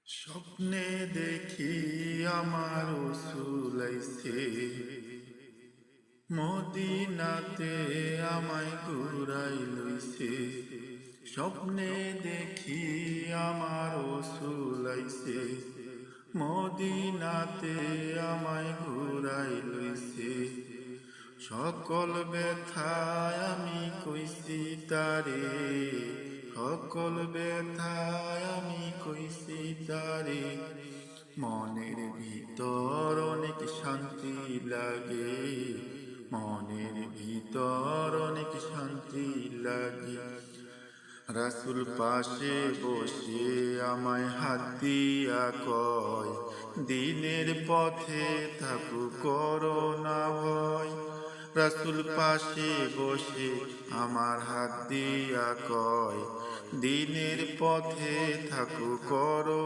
স্বপ্নে দেখি আমার রাসূল আইছে, মদিনাতে আমায় ঘুরাই লইছে। স্বপ্নে দেখি আমার রাসূল আইছে, মদিনাতে আমায় ঘুরাই লইছে। সকল ব্যথায় আমি কইছি তারে, সকল ব্যথায় আমি কইছি তারে। মনের ভিতর অনেক শান্তি লাগে, মনের ভিতর অনেক শান্তি লাগে। রাসূল পাশে বসে আমায় হাত দিয়া কয়, দিনের পথে থাকু করো না ভয়। রাসূল পাশে বসে আমার হাত দিয়া কয়, দিনের পথে থাকু করো